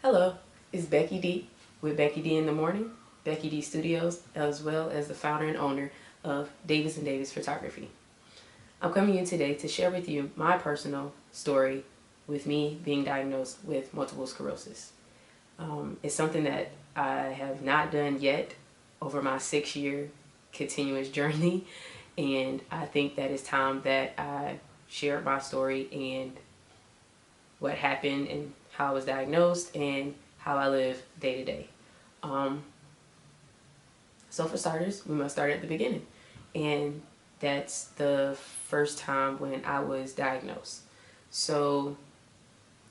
Hello, it's Becky D with Becky D in the Morning, Becky D Studios, as well as the founder and owner of Davis & Davis Photography. I'm coming in today to share with you my personal story with me being diagnosed with multiple sclerosis. It's something that I have not done yet over my 6-year continuous journey, and I think that it's time that I shared my story and what happened and how I was diagnosed and how I live day to day. So for starters, we must start at the beginning, and that's the first time when I was diagnosed. So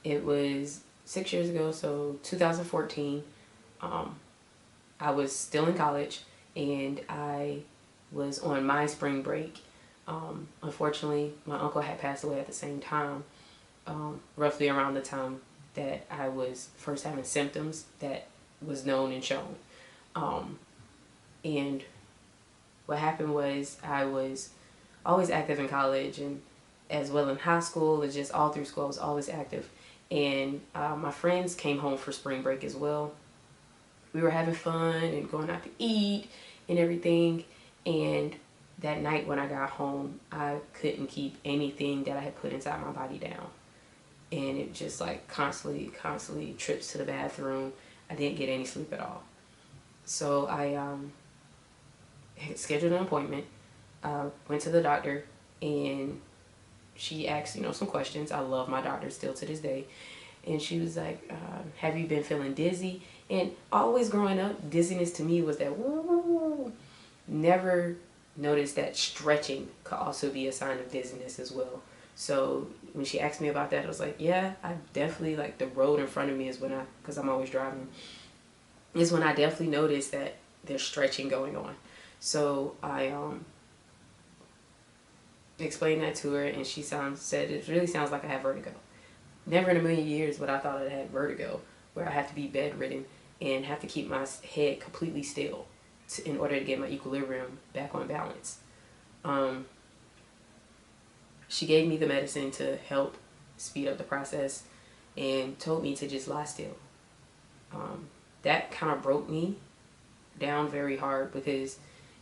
it was 6 years ago, so 2014. I was still in college and I was on my spring break. Unfortunately, my uncle had passed away at the same time, roughly around the time that I was first having symptoms that was known and shown. And what happened was I was always active in college and as well in high school, and just all through school I was always active. And my friends came home for spring break as well. We were having fun and going out to eat and everything. And that night when I got home, I couldn't keep anything that I had put inside my body down. And it just like constantly trips to the bathroom. I didn't get any sleep at all. So I scheduled an appointment, went to the doctor, and she asked, some questions. I love my doctor still to this day. And she was like, have you been feeling dizzy? And always growing up, dizziness to me was that woo. Never noticed that stretching could also be a sign of dizziness as well. So when she asked me about that, I was like, yeah, I definitely, like, the road in front of me is when because I'm always driving, is when I definitely noticed that there's stretching going on. So I explained that to her, and she said it really sounds like I have vertigo. Never in a million years would I thought I had vertigo, where I have to be bedridden and have to keep my head completely still in order to get my equilibrium back on balance. She gave me the medicine to help speed up the process and told me to just lie still. That kind of broke me down very hard, because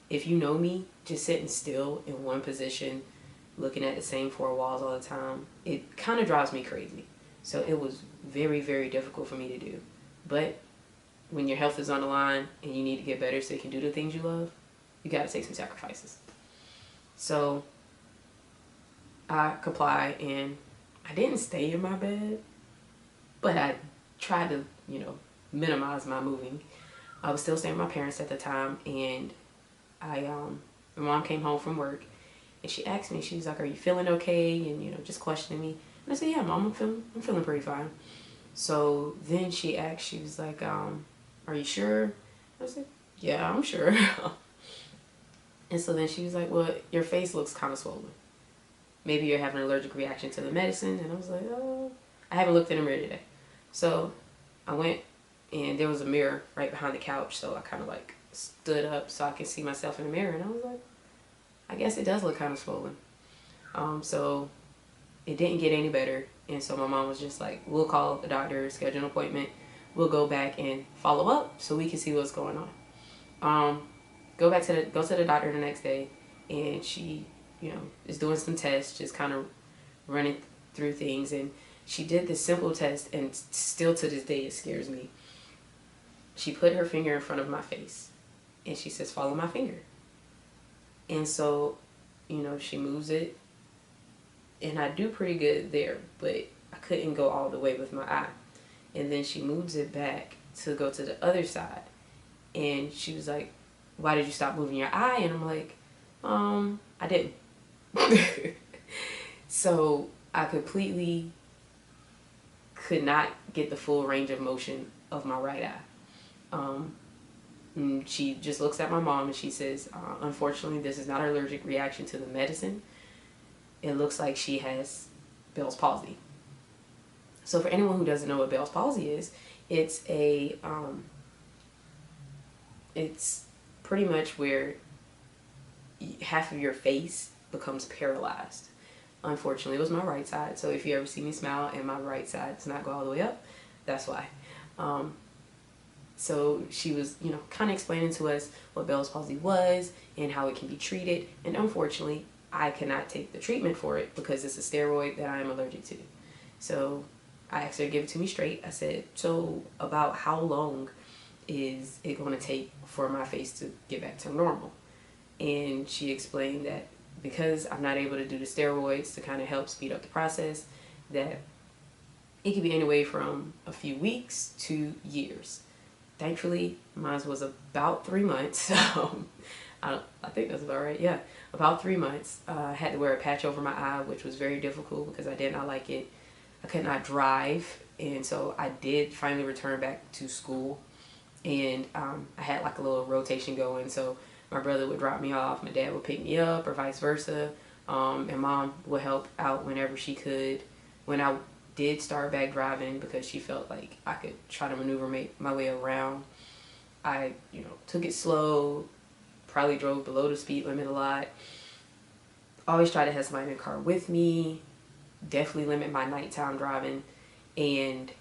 if you know me, just sitting still in one position, looking at the same four walls all the time, it kind of drives me crazy. So it was very, very difficult for me to do. But when your health is on the line and you need to get better so you can do the things you love, you got to take some sacrifices. So I complied, and I didn't stay in my bed, but I tried to, minimize my moving. I was still staying with my parents at the time, and my mom came home from work, and she asked me, she was like, are you feeling okay? And, just questioning me. And I said, yeah, Mom, I'm feeling pretty fine. So then she was like, are you sure? I said, yeah, I'm sure. And so then she was like, well, your face looks kind of swollen. Maybe you're having an allergic reaction to the medicine. And I was like, oh, I haven't looked in the mirror today. So I went, and there was a mirror right behind the couch. So I kind of like stood up so I could see myself in the mirror. And I was like, I guess it does look kind of swollen. So it didn't get any better. And so my mom was just like, we'll call the doctor, schedule an appointment. We'll go back and follow up so we can see what's going on. Go to the doctor the next day, and she, is doing some tests, just kind of running through things. And she did this simple test, and still to this day it scares me. She put her finger in front of my face, and she says, follow my finger. And so, she moves it, and I do pretty good there, but I couldn't go all the way with my eye. And then she moves it back to go to the other side. And she was like, why did you stop moving your eye? And I'm like, I didn't. So I completely could not get the full range of motion of my right eye. And she just looks at my mom, and she says, unfortunately, this is not an allergic reaction to the medicine. It looks like she has Bell's palsy. So for anyone who doesn't know what Bell's palsy is, it's it's pretty much where half of your face becomes paralyzed. Unfortunately, it was my right side. So if you ever see me smile and my right side does not go all the way up, that's why. So she was, you know, kind of explaining to us what Bell's palsy was and how it can be treated. And unfortunately, I cannot take the treatment for it because it's a steroid that I am allergic to. So I asked her to give it to me straight. I said, so about how long is it going to take for my face to get back to normal? And she explained that because I'm not able to do the steroids to kind of help speed up the process, that it could be anywhere from a few weeks to years. Thankfully, mine was about 3 months. I think that's about right. Yeah, about 3 months. I had to wear a patch over my eye, which was very difficult because I did not like it. I could not drive, and so I did finally return back to school. And I had like a little rotation going, so my brother would drop me off, my dad would pick me up, or vice versa. And mom would help out whenever she could. When I did start back driving, because she felt like I could try to maneuver my way around, I, you know, took it slow, probably drove below the speed limit a lot. Always try to have somebody in the car with me. Definitely limit my nighttime driving, and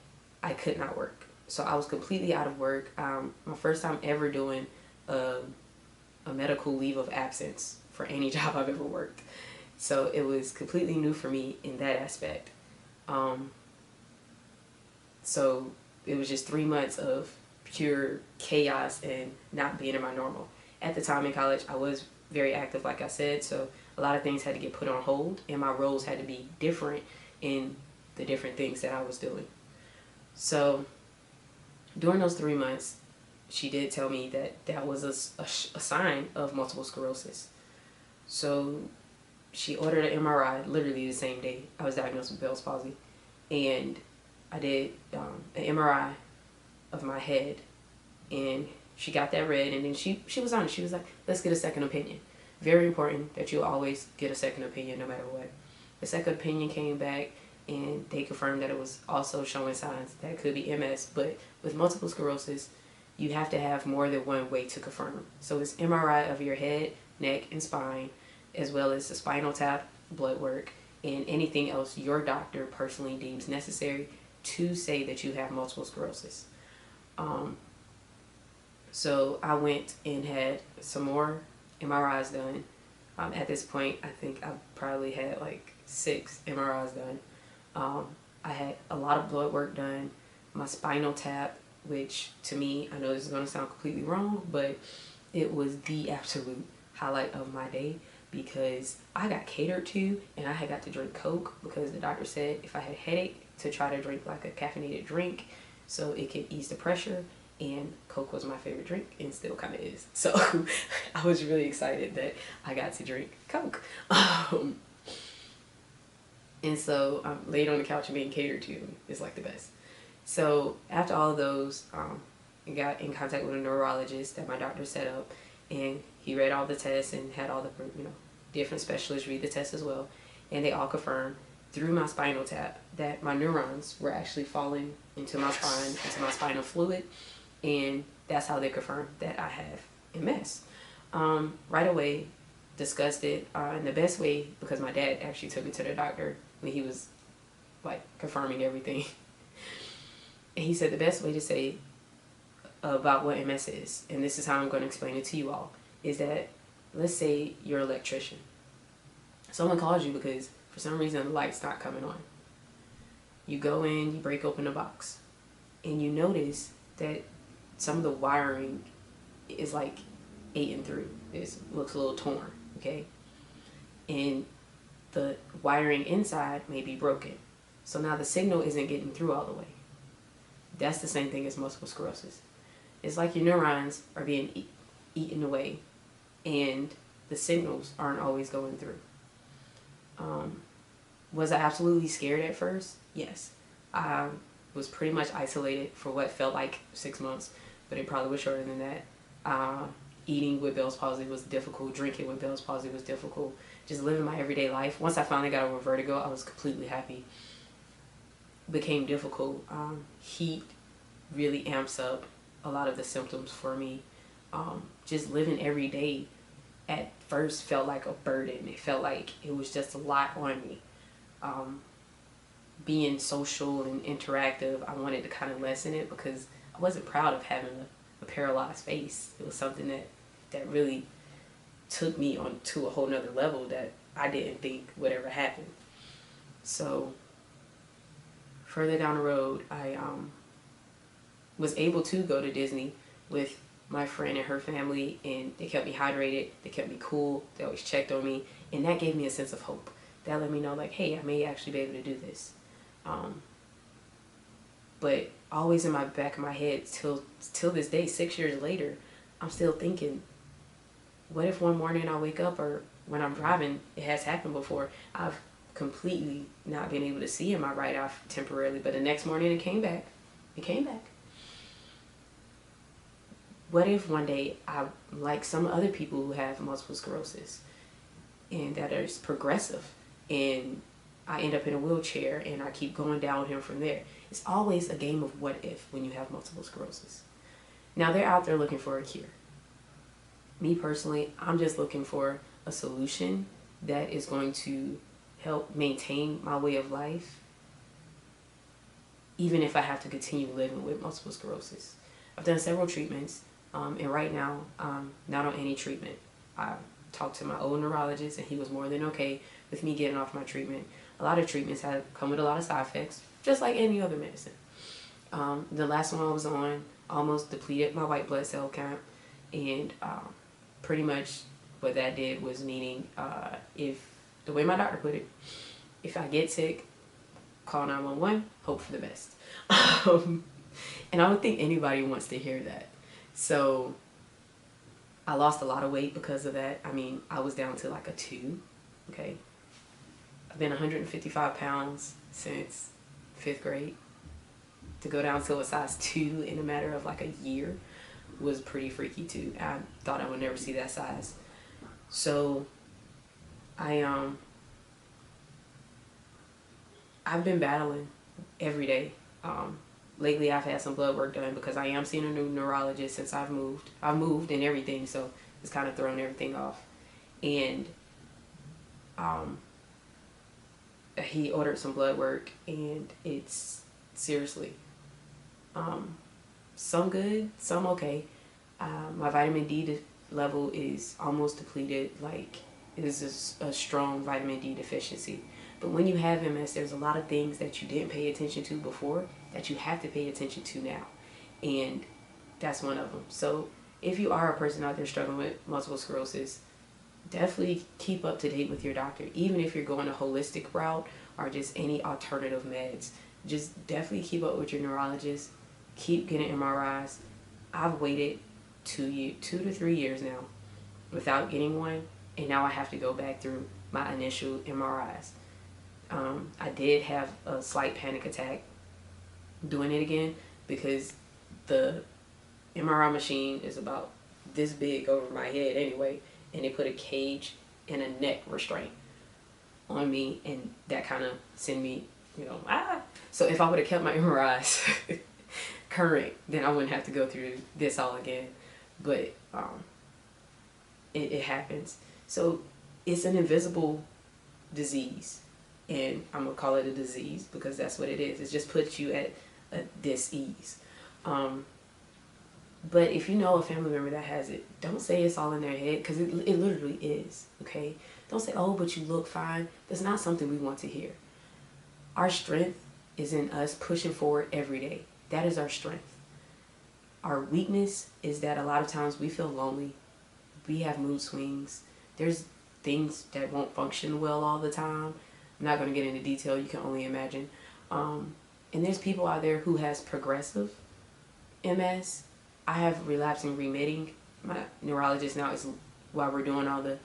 I could not work. So I was completely out of work. My first time ever doing a medical leave of absence for any job I've ever worked. So it was completely new for me in that aspect. So it was just 3 months of pure chaos and not being in my normal. At the time in college, I was very active, like I said, so a lot of things had to get put on hold, and my roles had to be different in the different things that I was doing. So during those 3 months, she did tell me that that was a sign of multiple sclerosis. So she ordered an MRI literally the same day I was diagnosed with Bell's palsy, and I did an MRI of my head, and she got that read, and then she was honest. She was like, let's get a second opinion. Very important that you always get a second opinion no matter what. The second opinion came back, and they confirmed that it was also showing signs that it could be MS, but with multiple sclerosis, you have to have more than one way to confirm. So it's MRI of your head, neck, and spine, as well as the spinal tap, blood work, and anything else your doctor personally deems necessary to say that you have multiple sclerosis. So I went and had some more MRIs done. At this point, I think I probably had like 6 MRIs done. I had a lot of blood work done. My spinal tap, which to me, I know this is going to sound completely wrong, but it was the absolute highlight of my day because I got catered to, and I had got to drink Coke because the doctor said if I had a headache to try to drink like a caffeinated drink so it could ease the pressure, and Coke was my favorite drink and still kind of is. So I was really excited that I got to drink Coke. And so I'm laid on the couch and being catered to is like the best. So after all of those, I got in contact with a neurologist that my doctor set up, and he read all the tests and had all the, you know, different specialists read the tests as well, and they all confirmed through my spinal tap that my neurons were actually falling into my spine, into my spinal fluid, and that's how they confirmed that I have MS. Right away, discussed it in the best way, because my dad actually took me to the doctor when he was like confirming everything. And he said the best way to say about what MS is, and this is how I'm going to explain it to you all, is that let's say you're an electrician. Someone calls you because for some reason the light's not coming on. You go in, you break open the box, and you notice that some of the wiring is like eaten through. It looks a little torn, okay? And the wiring inside may be broken. So now the signal isn't getting through all the way. That's the same thing as multiple sclerosis. It's like your neurons are being eaten away, and the signals aren't always going through. Was I absolutely scared at first? Yes. I was pretty much isolated for what felt like 6 months, but it probably was shorter than that. Eating with Bell's palsy was difficult. Drinking with Bell's palsy was difficult. Just living my everyday life. Once I finally got over vertigo, I was completely happy. Became difficult. Heat really amps up a lot of the symptoms for me. Just living every day at first felt like a burden. It felt like it was just a lot on me. being social and interactive, I wanted to kind of lessen it because I wasn't proud of having a paralyzed face. It was something that really took me on to a whole nother level that I didn't think would ever happen. So further down the road, I was able to go to Disney with my friend and her family, and they kept me hydrated, they kept me cool, they always checked on me, and that gave me a sense of hope. That let me know, like, hey, I may actually be able to do this. But always in my back of my head, till this day, 6 years later, I'm still thinking, what if one morning I wake up, or when I'm driving, it has happened before, I've completely not been able to see in my right eye temporarily, but the next morning it came back. It came back. What if one day I'm like some other people who have multiple sclerosis and that is progressive, and I end up in a wheelchair and I keep going downhill from there? It's always a game of what if when you have multiple sclerosis. Now they're out there looking for a cure. Me personally, I'm just looking for a solution that is going to help maintain my way of life, even if I have to continue living with multiple sclerosis. I've done several treatments, and right now, not on any treatment. I talked to my old neurologist, and he was more than okay with me getting off my treatment. A lot of treatments have come with a lot of side effects, just like any other medicine. The last one I was on almost depleted my white blood cell count, and pretty much what that did was meaning, if the way my doctor put it, if I get sick, call 911, hope for the best. And I don't think anybody wants to hear that. So I lost a lot of weight because of that. I mean, I was down to like a 2, okay? I've been 155 pounds since 5th grade. To go down to a size 2 in a matter of like a year was pretty freaky too. I thought I would never see that size. So I've been battling every day. Lately I've had some blood work done because I am seeing a new neurologist since I've moved. I've moved and everything, so it's kind of thrown everything off. And he ordered some blood work, and it's seriously some good, some okay. My vitamin D level is almost depleted. Like, it is a strong vitamin D deficiency. But when you have MS, there's a lot of things that you didn't pay attention to before that you have to pay attention to now. And that's one of them. So if you are a person out there struggling with multiple sclerosis, definitely keep up to date with your doctor. Even if you're going a holistic route or just any alternative meds, just definitely keep up with your neurologist. Keep getting MRIs. I've waited 2 to 3 years now without getting one, and now I have to go back through my initial MRIs. I did have a slight panic attack doing it again because the MRI machine is about this big over my head anyway, and they put a cage and a neck restraint on me, and that kind of sent me, So if I would have kept my MRIs current, then I wouldn't have to go through this all again. But it happens. So it's an invisible disease, and I'm gonna call it a disease because that's what it is. It just puts you at a dis-ease. But if you know a family member that has it, don't say it's all in their head, because it literally is, okay? Don't say, oh, but you look fine. That's not something we want to hear. Our strength is in us pushing forward every day. That is our strength. Our weakness is that a lot of times we feel lonely. We have mood swings. There's things that won't function well all the time. I'm not going to get into detail. You can only imagine. And there's people out there who has progressive MS. I have relapsing remitting. My neurologist now is, while we're doing all the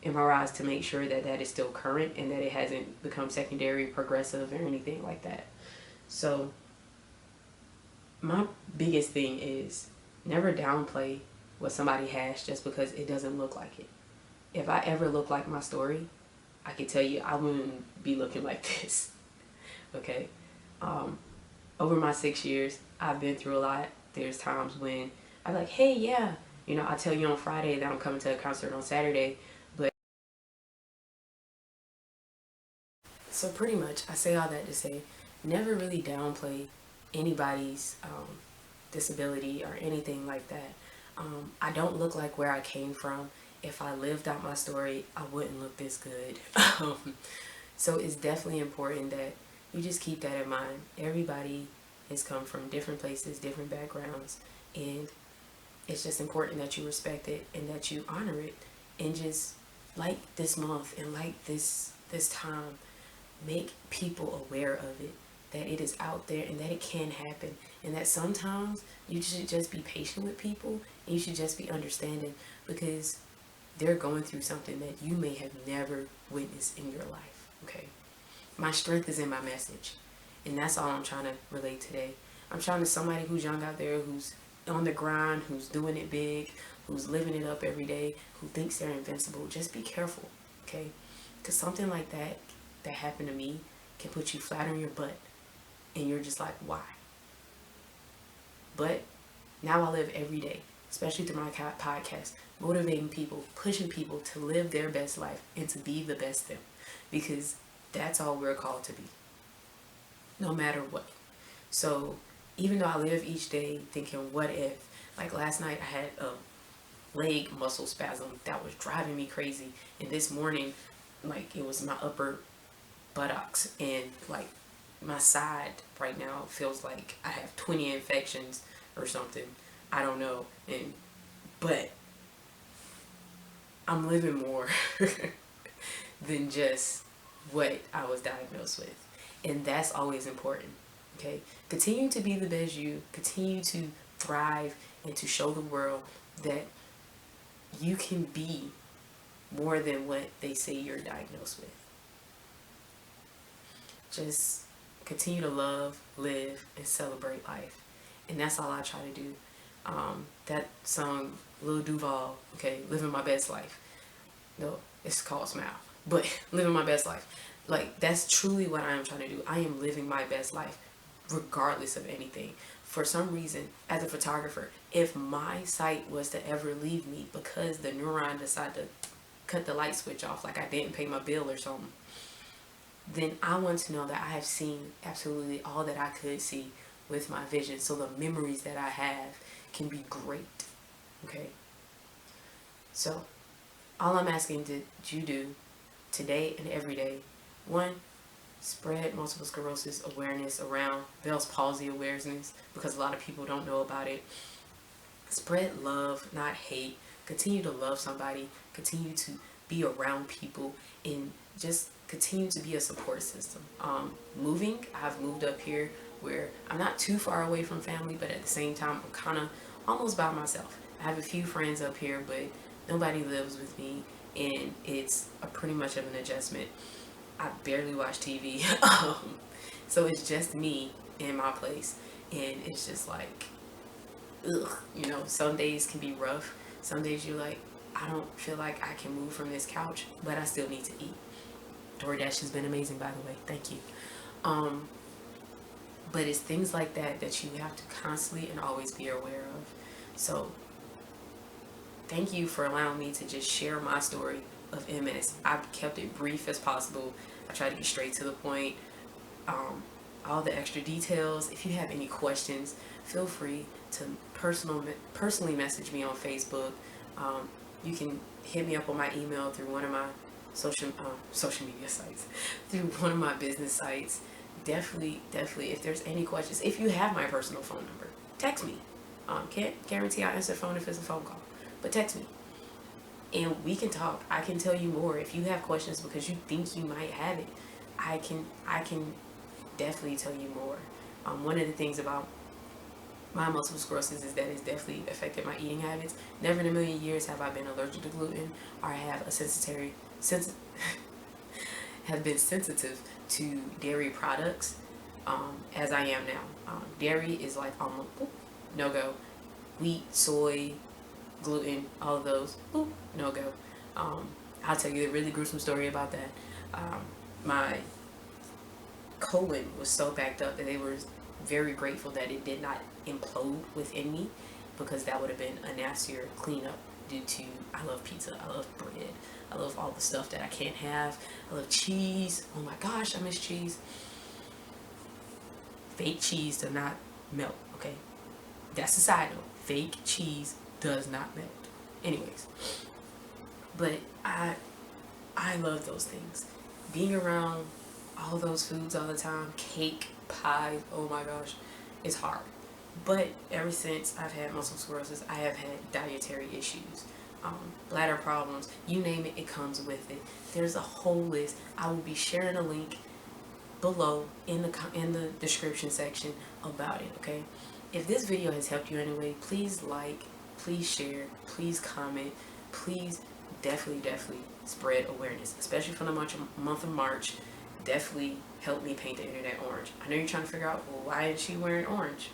MRIs, to make sure that that is still current and that it hasn't become secondary progressive or anything like that. So my biggest thing is never downplay what somebody has just because it doesn't look like it. If I ever looked like my story, I can tell you I wouldn't be looking like this. Okay? Over my 6 years, I've been through a lot. There's times when I'm like, hey, yeah, I'll tell you on Friday that I'm coming to a concert on Saturday. But So pretty much, I say all that to say, never really downplay anybody's disability or anything like that. I don't look like where I came from. If I lived out my story, I wouldn't look this good. So it's definitely important that you just keep that in mind. Everybody has come from different places, different backgrounds, and it's just important that you respect it and that you honor it. And just like this month and like this time, make people aware of it, that it is out there and that it can happen, and that sometimes you should just be patient with people and you should just be understanding, because they're going through something that you may have never witnessed in your life. Okay, my strength is in my message, and that's all I'm trying to relate today. I'm trying to somebody who's young out there, who's on the grind, who's doing it big, who's living it up every day, who thinks they're invincible. Just be careful, okay? Because something like that happened to me can put you flat on your butt, and you're just like, why? But now I live every day, especially through my podcast, motivating people, pushing people to live their best life and to be the best them, because that's all we're called to be, no matter what. So even though I live each day thinking, what if? Like last night I had a leg muscle spasm that was driving me crazy, and this morning, like, it was my upper buttocks, and like my side right now feels like I have 20 infections or something. I don't know. But I'm living more than just what I was diagnosed with. And that's always important. Okay? Continue to be the best you. Continue to thrive and to show the world that you can be more than what they say you're diagnosed with. Just continue to love, live, and celebrate life. And that's all I try to do. That song, Lil Duval, okay, Living My Best Life. No, it's called Smile. But living my best life. Like, that's truly what I am trying to do. I am living my best life regardless of anything. For some reason, as a photographer, if my sight was to ever leave me because the neuron decided to cut the light switch off, like I didn't pay my bill or something, then I want to know that I have seen absolutely all that I could see with my vision, so the memories that I have can be great. Okay? So, all I'm asking that you do today and every day, one, spread multiple sclerosis awareness around, Bell's palsy awareness, because a lot of people don't know about it. Spread love, not hate. Continue to love somebody. Continue to be around people, and just continue to be a support system. I've moved up here where I'm not too far away from family, but at the same time, I'm kind of almost by myself. I have a few friends up here, but nobody lives with me, and it's pretty much of an adjustment. I barely watch TV, so it's just me in my place, and it's just like, ugh, some days can be rough. Some days you're like, I don't feel like I can move from this couch, but I still need to eat. DoorDash has been amazing, by the way. Thank you. But it's things like that that you have to constantly and always be aware of. So thank you for allowing me to just share my story of MS. I've kept it brief as possible. I try to get straight to the point. All the extra details. If you have any questions, feel free to personally message me on Facebook. You can hit me up on my email through one of my social media sites, through one of my business sites. Definitely, if there's any questions, if you have my personal phone number, text me. Can't guarantee I'll answer the phone if it's a phone call, but text me and we can talk. I can tell you more. If you have questions because you think you might have it, I can definitely tell you more. One of the things about my multiple sclerosis is that it's definitely affected my eating habits. Never in a million years have I been allergic to gluten or have have been sensitive to dairy products as I am now. Dairy is like almost no go. Wheat, soy, gluten, all of those, no go. I'll tell you a really gruesome story about that. My colon was so backed up that they were very grateful that it did not implode within me, because that would have been a nastier cleanup due to I love pizza, I love bread, I love all the stuff that I can't have. I love cheese. Oh my gosh, I miss cheese. Fake cheese does not melt, okay? That's a side note. Fake cheese does not melt. Anyways, but I love those things. Being around all those foods all the time, cake, pie, oh my gosh, it's hard. But ever since I've had multiple sclerosis, I have had dietary issues, bladder problems, you name it, it comes with it. There's a whole list. I will be sharing a link below in the description section about it, okay? If this video has helped you anyway, please like, please share, please comment, please definitely spread awareness, especially for the month of March. Definitely help me paint the internet orange. I know you're trying to figure out, well, why is she wearing orange?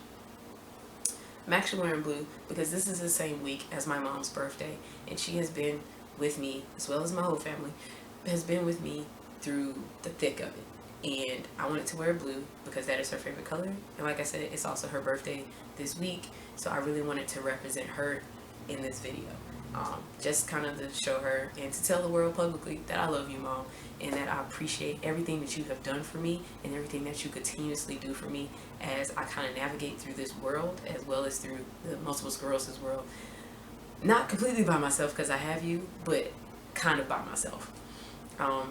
I'm actually wearing blue because this is the same week as my mom's birthday, and she has been with me, as well as my whole family, has been with me through the thick of it. And I wanted to wear blue because that is her favorite color. And like I said, it's also her birthday this week, so I really wanted to represent her in this video. Just kind of to show her and to tell the world publicly that I love you, Mom, and that I appreciate everything that you have done for me and everything that you continuously do for me as I kind of navigate through this world, as well as through the multiple sclerosis world. Not completely by myself because I have you, but kind of by myself. I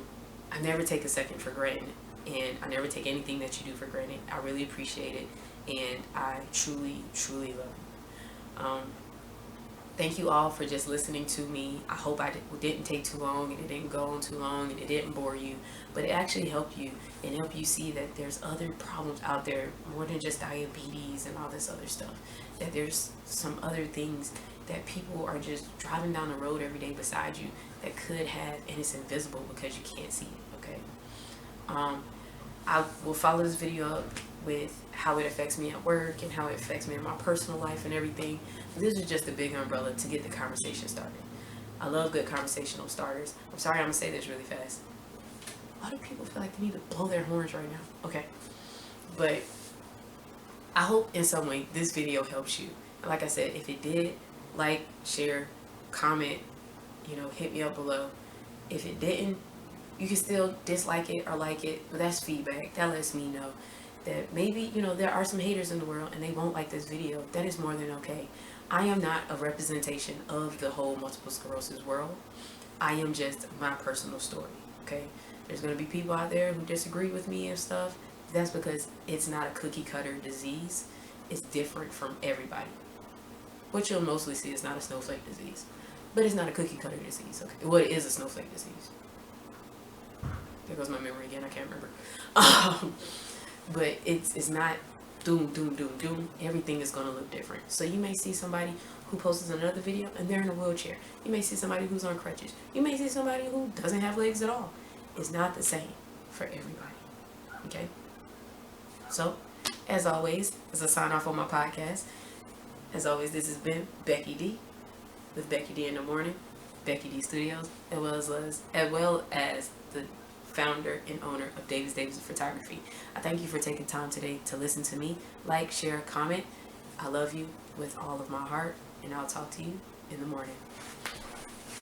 never take a second for granted, and I never take anything that you do for granted. I really appreciate it, and I truly love you. Thank you all for just listening to me. I hope I didn't take too long, and it didn't go on too long, and it didn't bore you, but it actually helped you and helped you see that there's other problems out there more than just diabetes and all this other stuff, that there's some other things that people are just driving down the road every day beside you that could have, and it's invisible because you can't see it, okay? I will follow this video up with how it affects me at work and how it affects me in my personal life and everything. This is just a big umbrella to get the conversation started. I love good conversational starters. I'm sorry, I'm gonna say this really fast. Why do people feel like they need to blow their horns right now? Okay, but I hope in some way this video helps you. And like I said, if it did, like, share, comment, hit me up below. If it didn't, you can still dislike it or like it, but that's feedback. That lets me know that maybe, there are some haters in the world and they won't like this video. That is more than okay. I am not a representation of the whole multiple sclerosis world. I am just my personal story, okay? There's going to be people out there who disagree with me and stuff. That's because it's not a cookie cutter disease. It's different from everybody. What you'll mostly see is not a snowflake disease, but it's not a cookie cutter disease, okay? Well, it is a snowflake disease. There goes my memory again, I can't remember. But it's not doom. Everything is going to look different. So you may see somebody who posts another video and they're in a wheelchair. You may see somebody who's on crutches. You may see somebody who doesn't have legs at all. It's not the same for everybody, okay? So, as always, as I sign off on my podcast, as always, this has been BeckyD with BeckyD in the Morning, BeckyD Studios, as well as the founder and owner of Davis Photography. I thank you for taking time today to listen to me. Like, share, comment. I love you with all of my heart, and I'll talk to you in the morning.